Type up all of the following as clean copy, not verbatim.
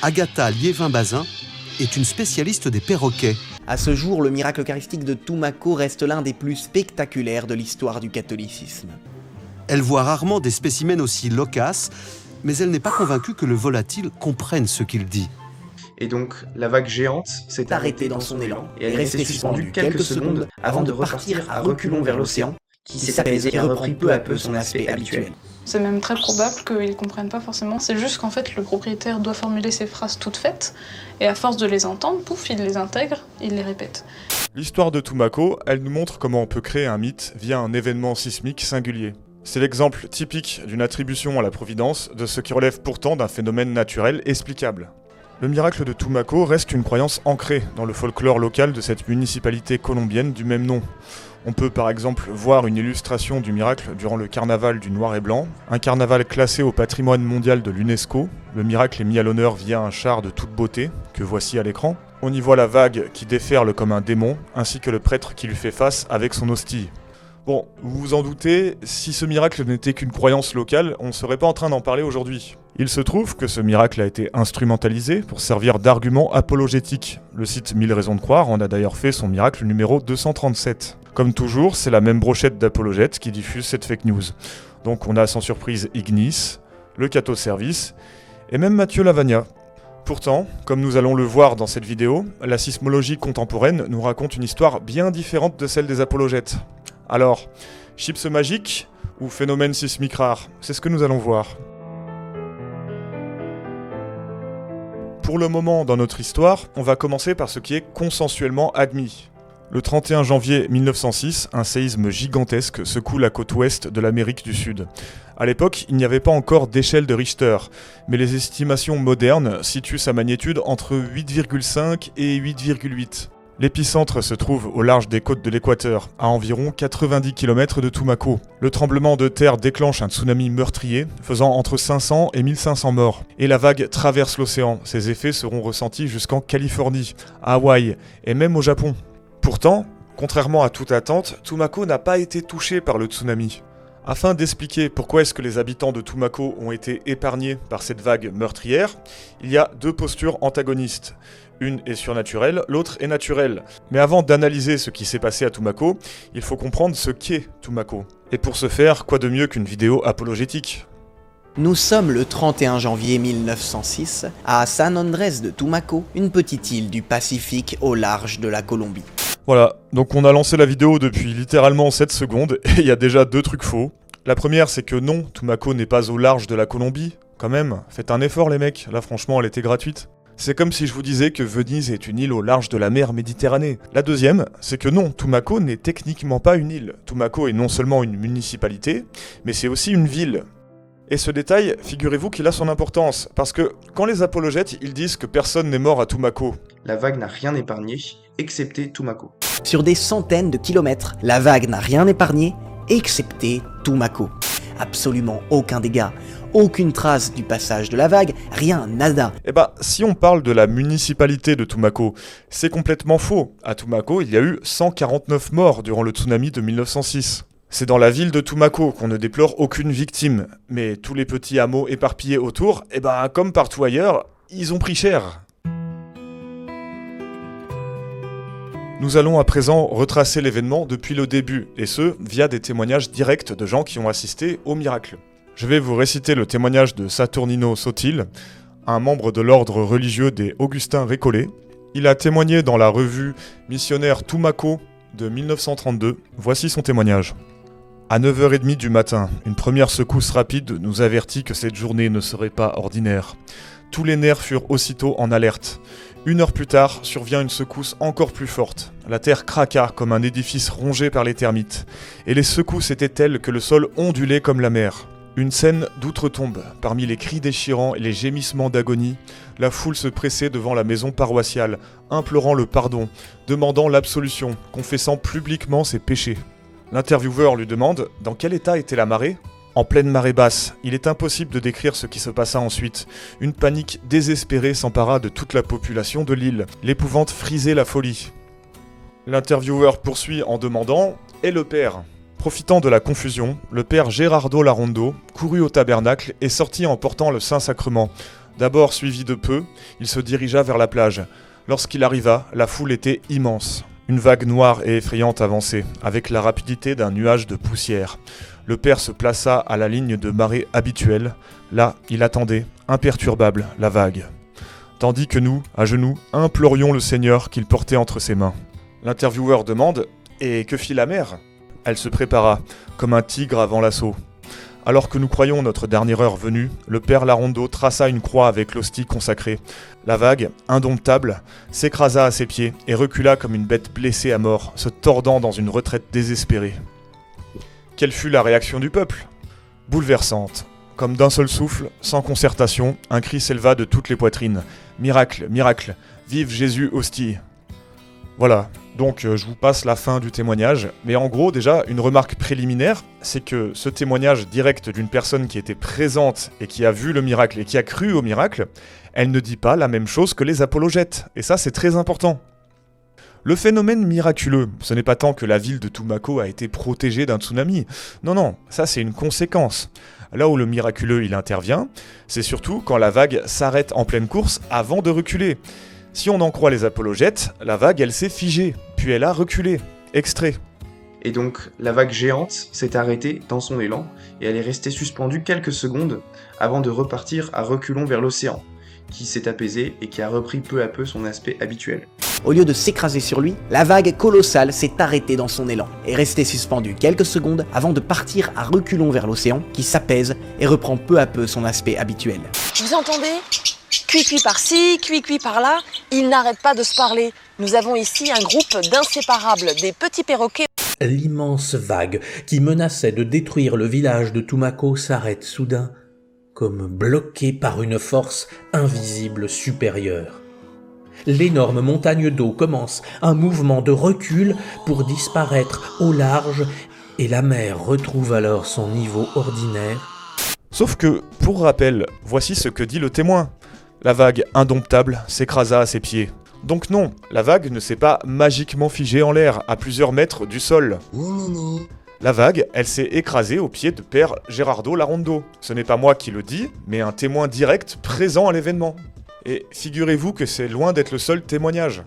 Agatha Liévin-Bazin est une spécialiste des perroquets. À ce jour, le miracle eucharistique de Toumako reste l'un des plus spectaculaires de l'histoire du catholicisme. Elle voit rarement des spécimens aussi loquaces, mais elle n'est pas convaincue que le volatile comprenne ce qu'il dit. Et donc, la vague géante s'est Arrêtée dans son élan et est restée suspendue quelques secondes avant de repartir à reculons vers l'océan, qui s'est apaisé et a repris peu à peu son aspect habituel. C'est même très probable qu'ils ne comprennent pas forcément. C'est juste qu'en fait, le propriétaire doit formuler ses phrases toutes faites, et à force de les entendre, pouf, il les intègre, il les répète. L'histoire de Toumako, elle nous montre comment on peut créer un mythe via un événement sismique singulier. C'est l'exemple typique d'une attribution à la providence de ce qui relève pourtant d'un phénomène naturel explicable. Le miracle de Toumako reste une croyance ancrée dans le folklore local de cette municipalité colombienne du même nom. On peut par exemple voir une illustration du miracle durant le carnaval du Noir et Blanc, un carnaval classé au patrimoine mondial de l'UNESCO. Le miracle est mis à l'honneur via un char de toute beauté, que voici à l'écran. On y voit la vague qui déferle comme un démon, ainsi que le prêtre qui lui fait face avec son hostie. Bon, vous vous en doutez, si ce miracle n'était qu'une croyance locale, on ne serait pas en train d'en parler aujourd'hui. Il se trouve que ce miracle a été instrumentalisé pour servir d'argument apologétique. Le site 1000 raisons de croire en a d'ailleurs fait son miracle numéro 237. Comme toujours, c'est la même brochette d'apologètes qui diffuse cette fake news. Donc on a sans surprise Ignis, le Cato Service, et même Mathieu Lavagna. Pourtant, comme nous allons le voir dans cette vidéo, la sismologie contemporaine nous raconte une histoire bien différente de celle des apologètes. Alors, chips magique ou phénomène sismique rare? C'est ce que nous allons voir. Pour le moment dans notre histoire, on va commencer par ce qui est consensuellement admis. Le 31 janvier 1906, un séisme gigantesque secoue la côte ouest de l'Amérique du Sud. À l'époque, il n'y avait pas encore d'échelle de Richter, mais les estimations modernes situent sa magnitude entre 8,5 et 8,8. L'épicentre se trouve au large des côtes de l'Équateur, à environ 90 km de Toumako. Le tremblement de terre déclenche un tsunami meurtrier, faisant entre 500 et 1500 morts. Et la vague traverse l'océan. Ses effets seront ressentis jusqu'en Californie, à Hawaï et même au Japon. Pourtant, contrairement à toute attente, Toumako n'a pas été touché par le tsunami. Afin d'expliquer pourquoi est-ce que les habitants de Toumako ont été épargnés par cette vague meurtrière, il y a deux postures antagonistes. Une est surnaturelle, l'autre est naturelle. Mais avant d'analyser ce qui s'est passé à Toumako, il faut comprendre ce qu'est Toumako. Et pour ce faire, quoi de mieux qu'une vidéo apologétique ? Nous sommes le 31 janvier 1906 à San Andrés de Toumako, une petite île du Pacifique au large de la Colombie. Voilà, donc on a lancé la vidéo depuis littéralement 7 secondes et il y a déjà deux trucs faux. La première, c'est que non, Toumako n'est pas au large de la Colombie. Quand même, faites un effort les mecs, là franchement elle était gratuite. C'est comme si je vous disais que Venise est une île au large de la mer Méditerranée. La deuxième, c'est que non, Toumako n'est techniquement pas une île. Toumako est non seulement une municipalité, mais c'est aussi une ville. Et ce détail, figurez-vous qu'il a son importance, parce que quand les apologètes, ils disent que personne n'est mort à Toumako, la vague n'a rien épargné, excepté Toumako. Sur des centaines de kilomètres, la vague n'a rien épargné, excepté Toumako. Absolument aucun dégât, aucune trace du passage de la vague, rien, nada. Eh bah, si on parle de la municipalité de Toumako, c'est complètement faux. À Toumako, il y a eu 149 morts durant le tsunami de 1906. C'est dans la ville de Toumako qu'on ne déplore aucune victime. Mais tous les petits hameaux éparpillés autour, eh bah, comme partout ailleurs, ils ont pris cher. Nous allons à présent retracer l'événement depuis le début, et ce, via des témoignages directs de gens qui ont assisté au miracle. Je vais vous réciter le témoignage de Saturnino Sotil, un membre de l'ordre religieux des Augustins Récollets. Il a témoigné dans la revue Missionnaire Toumako de 1932. Voici son témoignage. À 9h30 du matin, une première secousse rapide nous avertit que cette journée ne serait pas ordinaire. Tous les nerfs furent aussitôt en alerte. 1 heure plus tard, survient une secousse encore plus forte. La terre craqua comme un édifice rongé par les termites. Et les secousses étaient telles que le sol ondulait comme la mer. Une scène d'outre-tombe. Parmi les cris déchirants et les gémissements d'agonie, la foule se pressait devant la maison paroissiale, implorant le pardon, demandant l'absolution, confessant publiquement ses péchés. L'intervieweur lui demande « Dans quel état était la marée ?» En pleine marée basse, il est impossible de décrire ce qui se passa ensuite. Une panique désespérée s'empara de toute la population de l'île. L'épouvante frisait la folie. L'intervieweur poursuit en demandant « Et le père ?» Profitant de la confusion, le père Gerardo Larondo courut au tabernacle et sortit en portant le Saint-Sacrement. D'abord suivi de peu, il se dirigea vers la plage. Lorsqu'il arriva, la foule était immense. Une vague noire et effrayante avançait, avec la rapidité d'un nuage de poussière. Le père se plaça à la ligne de marée habituelle. Là, il attendait, imperturbable, la vague. Tandis que nous, à genoux, implorions le Seigneur qu'il portait entre ses mains. L'intervieweur demande « Et que fit la mer ?» Elle se prépara, comme un tigre avant l'assaut. Alors que nous croyons notre dernière heure venue, le père Larondo traça une croix avec l'hostie consacrée. La vague, indomptable, s'écrasa à ses pieds et recula comme une bête blessée à mort, se tordant dans une retraite désespérée. Quelle fut la réaction du peuple ? Bouleversante. Comme d'un seul souffle, sans concertation, un cri s'éleva de toutes les poitrines. « Miracle, miracle, vive Jésus hostie !» Voilà, donc je vous passe la fin du témoignage, mais en gros déjà une remarque préliminaire, c'est que ce témoignage direct d'une personne qui était présente et qui a vu le miracle et qui a cru au miracle, elle ne dit pas la même chose que les apologètes, et ça c'est très important. Le phénomène miraculeux, ce n'est pas tant que la ville de Tumaco a été protégée d'un tsunami, non, ça c'est une conséquence. Là où le miraculeux il intervient, c'est surtout quand la vague s'arrête en pleine course avant de reculer. Si on en croit les apologètes, la vague elle s'est figée, puis elle a reculé. Extrait. Et donc, la vague géante s'est arrêtée dans son élan, et elle est restée suspendue quelques secondes avant de repartir à reculons vers l'océan, qui s'est apaisé et qui a repris peu à peu son aspect habituel. Au lieu de s'écraser sur lui, la vague colossale s'est arrêtée dans son élan et restée suspendue quelques secondes avant de partir à reculons vers l'océan, qui s'apaise et reprend peu à peu son aspect habituel. Vous entendez ? Cuicui par-ci, cuicui par-là, ils n'arrêtent pas de se parler. Nous avons ici un groupe d'inséparables, des petits perroquets. L'immense vague qui menaçait de détruire le village de Tumaco s'arrête soudain, comme bloquée par une force invisible supérieure. L'énorme montagne d'eau commence un mouvement de recul pour disparaître au large et la mer retrouve alors son niveau ordinaire. Sauf que, pour rappel, voici ce que dit le témoin. La vague indomptable s'écrasa à ses pieds. Donc non, la vague ne s'est pas magiquement figée en l'air, à plusieurs mètres du sol. La vague, elle s'est écrasée aux pieds de père Gerardo Larondo. Ce n'est pas moi qui le dis, mais un témoin direct présent à l'événement. Et figurez-vous que c'est loin d'être le seul témoignage.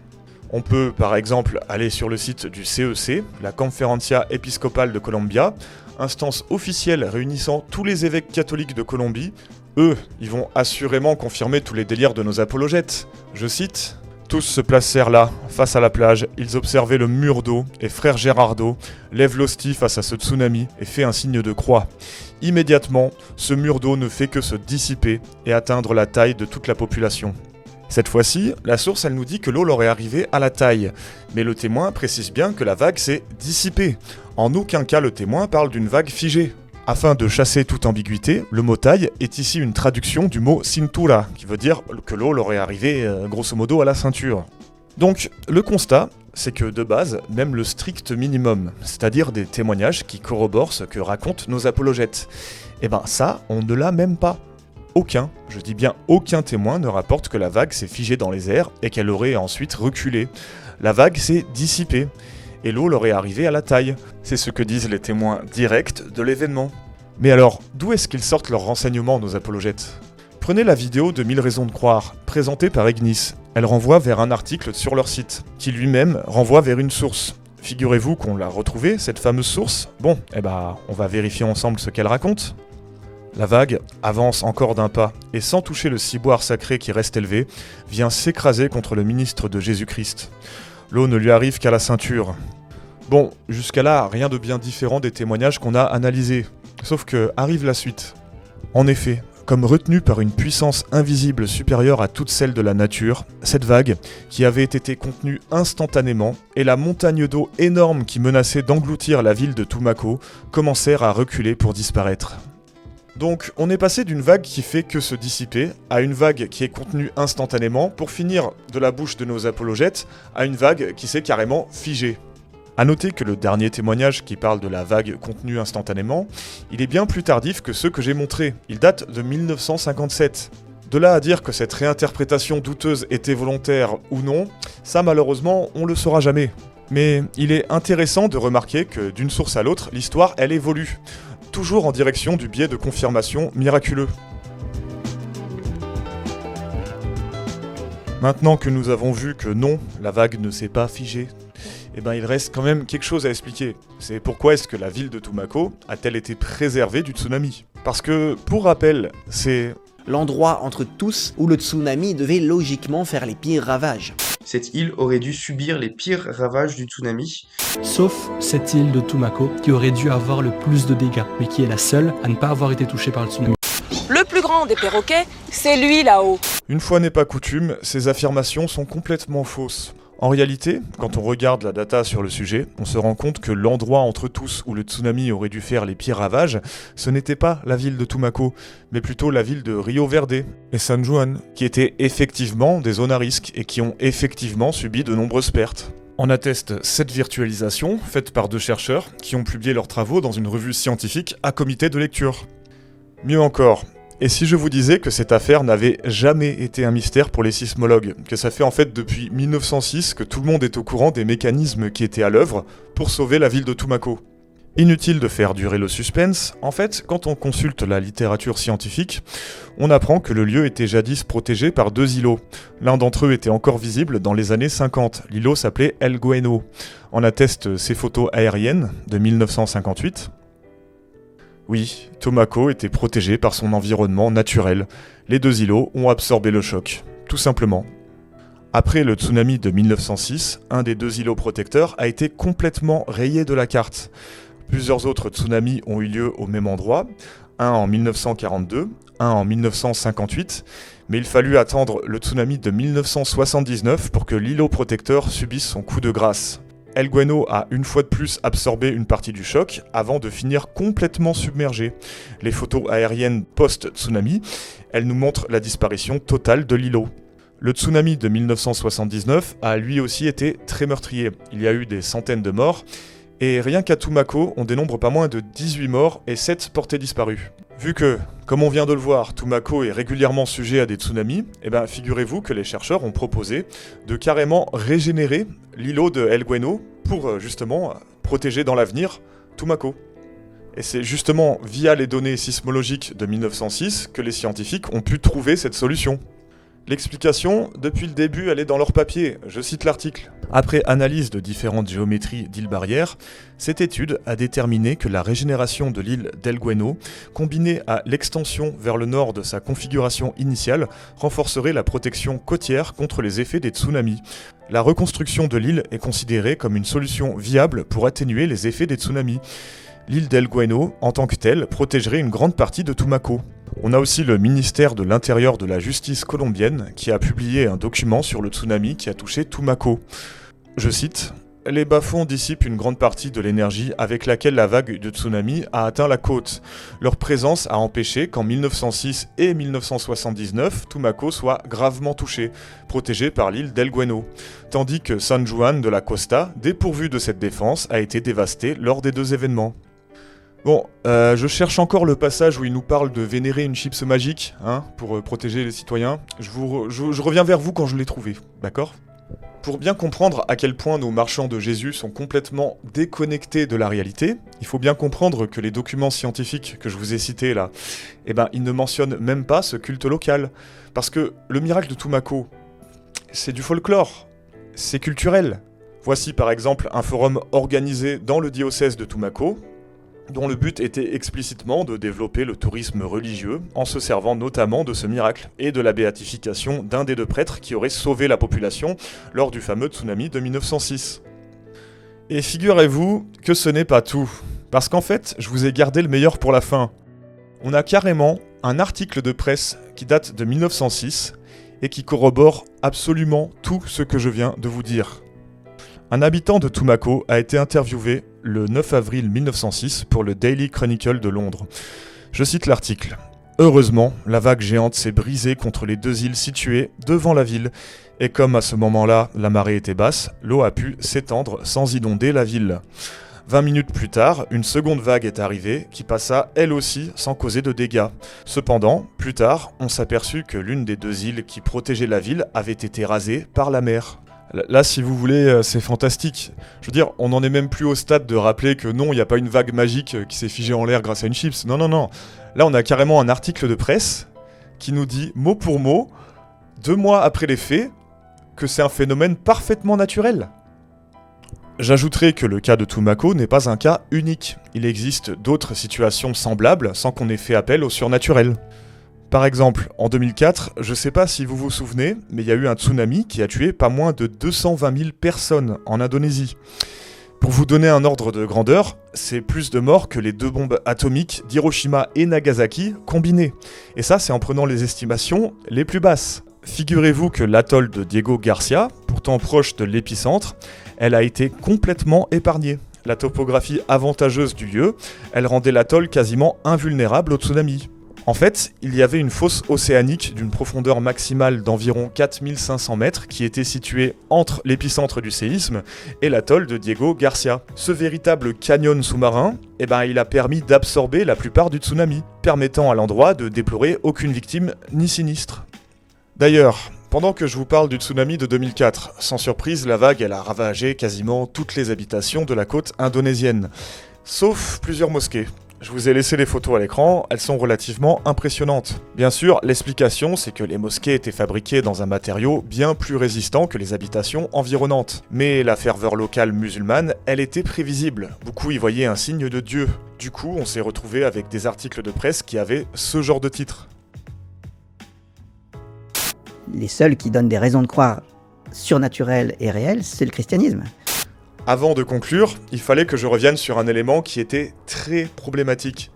On peut par exemple aller sur le site du CEC, la Conferencia Episcopal de Colombia, instance officielle réunissant tous les évêques catholiques de Colombie. Eux, ils vont assurément confirmer tous les délires de nos apologètes. Je cite « Tous se placèrent là, face à la plage, ils observaient le mur d'eau, et frère Gerardo lève l'hostie face à ce tsunami et fait un signe de croix. Immédiatement, ce mur d'eau ne fait que se dissiper et atteindre la taille de toute la population. » Cette fois-ci, la source elle nous dit que l'eau leur est arrivée à la taille, mais le témoin précise bien que la vague s'est dissipée. En aucun cas le témoin parle d'une vague figée. Afin de chasser toute ambiguïté, le mot taille est ici une traduction du mot cintura, qui veut dire que l'eau leur est arrivée grosso modo à la ceinture. Donc le constat, c'est que de base, même le strict minimum, c'est-à-dire des témoignages qui corroborent ce que racontent nos apologètes, et ben ça, on ne l'a même pas. Aucun, je dis bien aucun témoin ne rapporte que la vague s'est figée dans les airs et qu'elle aurait ensuite reculé. La vague s'est dissipée. Et l'eau leur est arrivée à la taille. C'est ce que disent les témoins directs de l'événement. Mais alors, d'où est-ce qu'ils sortent leurs renseignements, nos apologètes ? Prenez la vidéo de 1000 raisons de croire, présentée par Ignis. Elle renvoie vers un article sur leur site, qui lui-même renvoie vers une source. Figurez-vous qu'on l'a retrouvée, cette fameuse source. Bon, on va vérifier ensemble ce qu'elle raconte. La vague avance encore d'un pas, et sans toucher le ciboire sacré qui reste élevé, vient s'écraser contre le ministre de Jésus-Christ. L'eau ne lui arrive qu'à la ceinture. Bon, jusqu'à là, rien de bien différent des témoignages qu'on a analysés. Sauf que arrive la suite. En effet, comme retenue par une puissance invisible supérieure à toute celle de la nature, cette vague, qui avait été contenue instantanément, et la montagne d'eau énorme qui menaçait d'engloutir la ville de Tumaco, commencèrent à reculer pour disparaître. Donc, on est passé d'une vague qui fait que se dissiper, à une vague qui est contenue instantanément, pour finir, de la bouche de nos apologètes, à une vague qui s'est carrément figée. A noter que le dernier témoignage qui parle de la vague contenue instantanément, il est bien plus tardif que ceux que j'ai montrés. Il date de 1957. De là à dire que cette réinterprétation douteuse était volontaire ou non, ça malheureusement, on le saura jamais. Mais il est intéressant de remarquer que d'une source à l'autre, l'histoire, elle évolue. Toujours en direction du biais de confirmation miraculeux. Maintenant que nous avons vu que non, la vague ne s'est pas figée, eh ben il reste quand même quelque chose à expliquer. C'est pourquoi est-ce que la ville de Tumaco a-t-elle été préservée du tsunami? Parce que, pour rappel, c'est l'endroit entre tous où le tsunami devait logiquement faire les pires ravages. Cette île aurait dû subir les pires ravages du tsunami. Sauf cette île de Tumaco qui aurait dû avoir le plus de dégâts, mais qui est la seule à ne pas avoir été touchée par le tsunami. Le plus grand des perroquets, c'est lui là-haut. Une fois n'est pas coutume, ces affirmations sont complètement fausses. En réalité, quand on regarde la data sur le sujet, on se rend compte que l'endroit entre tous où le tsunami aurait dû faire les pires ravages, ce n'était pas la ville de Tumaco, mais plutôt la ville de Rio Verde et San Juan, qui étaient effectivement des zones à risque et qui ont effectivement subi de nombreuses pertes. On atteste cette virtualisation, faite par 2 chercheurs, qui ont publié leurs travaux dans une revue scientifique à comité de lecture. Mieux encore, et si je vous disais que cette affaire n'avait jamais été un mystère pour les sismologues, que ça fait en fait depuis 1906 que tout le monde est au courant des mécanismes qui étaient à l'œuvre pour sauver la ville de Tumaco. Inutile de faire durer le suspense, en fait, quand on consulte la littérature scientifique, on apprend que le lieu était jadis protégé par 2 îlots. L'un d'entre eux était encore visible dans les années 50, l'îlot s'appelait El Gueno. On atteste ces photos aériennes de 1958. Oui, Tumaco était protégé par son environnement naturel. Les 2 îlots ont absorbé le choc, tout simplement. Après le tsunami de 1906, un des 2 îlots protecteurs a été complètement rayé de la carte. Plusieurs autres tsunamis ont eu lieu au même endroit, un en 1942, un en 1958, mais il fallut attendre le tsunami de 1979 pour que l'îlot protecteur subisse son coup de grâce. El Gueno a une fois de plus absorbé une partie du choc avant de finir complètement submergé. Les photos aériennes post-tsunami, elles nous montrent la disparition totale de l'îlot. Le tsunami de 1979 a lui aussi été très meurtrier. Il y a eu des centaines de morts, et rien qu'à Tumaco, on dénombre pas moins de 18 morts et 7 portés disparus. Vu que, comme on vient de le voir, Tumaco est régulièrement sujet à des tsunamis, eh ben figurez-vous que les chercheurs ont proposé de carrément régénérer l'îlot de El Gueno pour justement protéger dans l'avenir Tumaco. Et c'est justement via les données sismologiques de 1906 que les scientifiques ont pu trouver cette solution. L'explication, depuis le début, elle est dans leur papier, je cite l'article. Après analyse de différentes géométries d'îles barrières, cette étude a déterminé que la régénération de l'île d'El Gueno, combinée à l'extension vers le nord de sa configuration initiale, renforcerait la protection côtière contre les effets des tsunamis. La reconstruction de l'île est considérée comme une solution viable pour atténuer les effets des tsunamis. L'île d'El Gueno, en tant que telle, protégerait une grande partie de Tumaco. On a aussi le ministère de l'Intérieur de la Justice colombienne qui a publié un document sur le tsunami qui a touché Tumaco. Je cite « Les bas-fonds dissipent une grande partie de l'énergie avec laquelle la vague de tsunami a atteint la côte. Leur présence a empêché qu'en 1906 et 1979, Tumaco soit gravement touché, protégé par l'île d'El Gueno, tandis que San Juan de la Costa, dépourvu de cette défense, a été dévasté lors des 2 événements. » Bon, je cherche encore le passage où il nous parle de vénérer une chips magique, pour protéger les citoyens. Je reviens vers vous quand je l'ai trouvé, d'accord ? Pour bien comprendre à quel point nos marchands de Jésus sont complètement déconnectés de la réalité, il faut bien comprendre que les documents scientifiques que je vous ai cités là, ils ne mentionnent même pas ce culte local. Parce que le miracle de Tumaco, c'est du folklore, c'est culturel. Voici par exemple un forum organisé dans le diocèse de Tumaco, dont le but était explicitement de développer le tourisme religieux en se servant notamment de ce miracle et de la béatification d'un des 2 prêtres qui aurait sauvé la population lors du fameux tsunami de 1906. Et figurez-vous que ce n'est pas tout, parce qu'en fait, je vous ai gardé le meilleur pour la fin. On a carrément un article de presse qui date de 1906 et qui corrobore absolument tout ce que je viens de vous dire. Un habitant de Tumaco a été interviewé le 9 avril 1906 pour le Daily Chronicle de Londres. Je cite l'article. « Heureusement, la vague géante s'est brisée contre les 2 îles situées devant la ville, et comme à ce moment-là, la marée était basse, l'eau a pu s'étendre sans inonder la ville. 20 minutes plus tard, une seconde vague est arrivée, qui passa elle aussi sans causer de dégâts. Cependant, plus tard, on s'aperçut que l'une des 2 îles qui protégeait la ville avait été rasée par la mer. » Là, si vous voulez, c'est fantastique. Je veux dire, on n'en est même plus au stade de rappeler que non, il n'y a pas une vague magique qui s'est figée en l'air grâce à une chips. Non. Là, on a carrément un article de presse qui nous dit, mot pour mot, 2 mois après les faits, que c'est un phénomène parfaitement naturel. J'ajouterai que le cas de Tumako n'est pas un cas unique. Il existe d'autres situations semblables sans qu'on ait fait appel au surnaturel. Par exemple, en 2004, je sais pas si vous vous souvenez, mais il y a eu un tsunami qui a tué pas moins de 220 000 personnes en Indonésie. Pour vous donner un ordre de grandeur, c'est plus de morts que les 2 bombes atomiques d'Hiroshima et Nagasaki combinées. Et ça, c'est en prenant les estimations les plus basses. Figurez-vous que l'atoll de Diego Garcia, pourtant proche de l'épicentre, elle a été complètement épargnée. La topographie avantageuse du lieu, elle rendait l'atoll quasiment invulnérable au tsunami. En fait, il y avait une fosse océanique d'une profondeur maximale d'environ 4500 mètres qui était située entre l'épicentre du séisme et l'atoll de Diego Garcia. Ce véritable canyon sous-marin, il a permis d'absorber la plupart du tsunami, permettant à l'endroit de déplorer aucune victime ni sinistre. D'ailleurs, pendant que je vous parle du tsunami de 2004, sans surprise, la vague elle a ravagé quasiment toutes les habitations de la côte indonésienne, sauf plusieurs mosquées. Je vous ai laissé les photos à l'écran, elles sont relativement impressionnantes. Bien sûr, l'explication c'est que les mosquées étaient fabriquées dans un matériau bien plus résistant que les habitations environnantes. Mais la ferveur locale musulmane, elle était prévisible. Beaucoup y voyaient un signe de Dieu. Du coup, on s'est retrouvé avec des articles de presse qui avaient ce genre de titre. Les seuls qui donnent des raisons de croire surnaturelles et réelles, c'est le christianisme. Avant de conclure, il fallait que je revienne sur un élément qui était très problématique.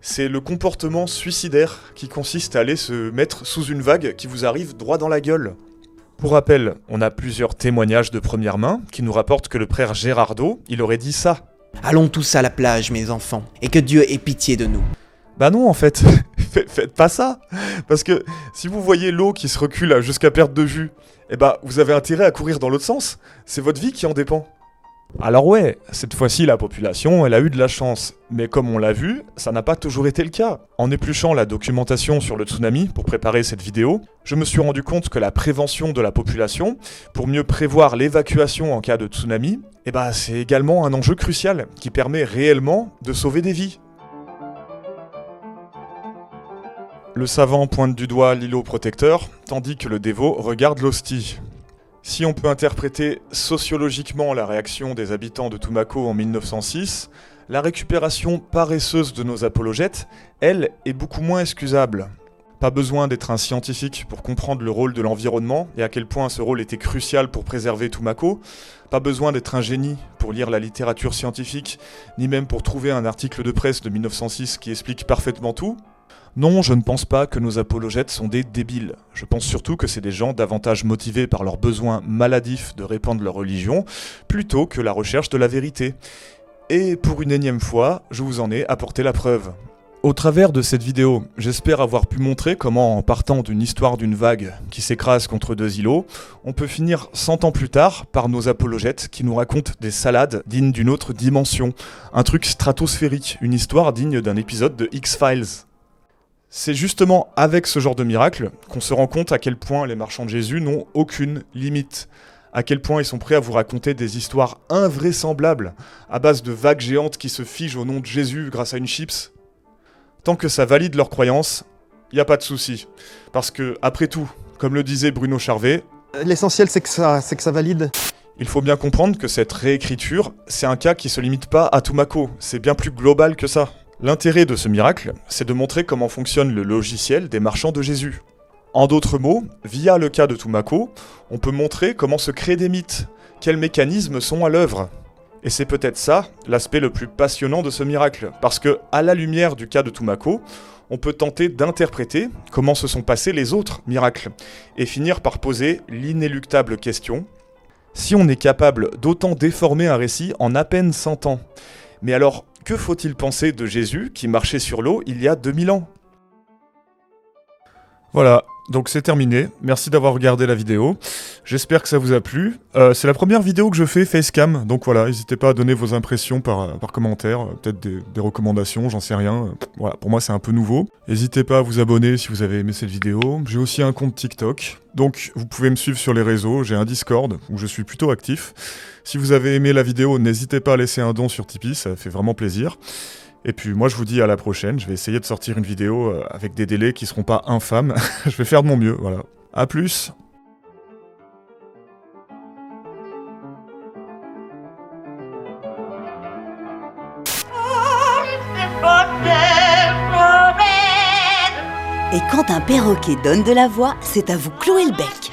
C'est le comportement suicidaire qui consiste à aller se mettre sous une vague qui vous arrive droit dans la gueule. Pour rappel, on a plusieurs témoignages de première main qui nous rapportent que le frère Gérardo, il aurait dit ça. Allons tous à la plage, mes enfants, et que Dieu ait pitié de nous. Bah non, en fait, faites pas ça. Parce que si vous voyez l'eau qui se recule jusqu'à perte de vue, vous avez intérêt à courir dans l'autre sens. C'est votre vie qui en dépend. Alors ouais, cette fois-ci la population, elle a eu de la chance. Mais comme on l'a vu, ça n'a pas toujours été le cas. En épluchant la documentation sur le tsunami pour préparer cette vidéo, je me suis rendu compte que la prévention de la population, pour mieux prévoir l'évacuation en cas de tsunami, c'est également un enjeu crucial qui permet réellement de sauver des vies. Le savant pointe du doigt l'îlot protecteur, tandis que le dévot regarde l'hostie. Si on peut interpréter sociologiquement la réaction des habitants de Tumako en 1906, la récupération paresseuse de nos apologètes, elle, est beaucoup moins excusable. Pas besoin d'être un scientifique pour comprendre le rôle de l'environnement et à quel point ce rôle était crucial pour préserver Tumako. Pas besoin d'être un génie pour lire la littérature scientifique, ni même pour trouver un article de presse de 1906 qui explique parfaitement tout. Non, je ne pense pas que nos apologètes sont des débiles. Je pense surtout que c'est des gens davantage motivés par leur besoin maladif de répandre leur religion, plutôt que la recherche de la vérité. Et pour une énième fois, je vous en ai apporté la preuve. Au travers de cette vidéo, j'espère avoir pu montrer comment, en partant d'une histoire d'une vague qui s'écrase contre 2 îlots, on peut finir 100 ans plus tard par nos apologètes qui nous racontent des salades dignes d'une autre dimension, un truc stratosphérique, une histoire digne d'un épisode de X-Files. C'est justement avec ce genre de miracle qu'on se rend compte à quel point les marchands de Jésus n'ont aucune limite, à quel point ils sont prêts à vous raconter des histoires invraisemblables à base de vagues géantes qui se figent au nom de Jésus grâce à une chips. Tant que ça valide leur croyance, y a pas de souci. Parce que, après tout, comme le disait Bruno Charvet, l'essentiel c'est que ça valide. Il faut bien comprendre que cette réécriture, c'est un cas qui se limite pas à Tumako, c'est bien plus global que ça. L'intérêt de ce miracle, c'est de montrer comment fonctionne le logiciel des marchands de Jésus. En d'autres mots, via le cas de Tumako, on peut montrer comment se créent des mythes, quels mécanismes sont à l'œuvre. Et c'est peut-être ça, l'aspect le plus passionnant de ce miracle, parce que, à la lumière du cas de Tumako, on peut tenter d'interpréter comment se sont passés les autres miracles, et finir par poser l'inéluctable question: si on est capable d'autant déformer un récit en à peine 100 ans, mais alors, que faut-il penser de Jésus qui marchait sur l'eau il y a 2000 ans ? Voilà, donc c'est terminé. Merci d'avoir regardé la vidéo. J'espère que ça vous a plu. C'est la première vidéo que je fais facecam, donc voilà, n'hésitez pas à donner vos impressions par commentaire, peut-être des recommandations, j'en sais rien. Voilà, pour moi c'est un peu nouveau. N'hésitez pas à vous abonner si vous avez aimé cette vidéo. J'ai aussi un compte TikTok, donc vous pouvez me suivre sur les réseaux. J'ai un Discord où je suis plutôt actif. Si vous avez aimé la vidéo, n'hésitez pas à laisser un don sur Tipeee, ça fait vraiment plaisir. Et puis moi je vous dis à la prochaine, je vais essayer de sortir une vidéo avec des délais qui seront pas infâmes. Je vais faire de mon mieux, voilà. A plus. Et quand un perroquet donne de la voix, c'est à vous clouer le bec.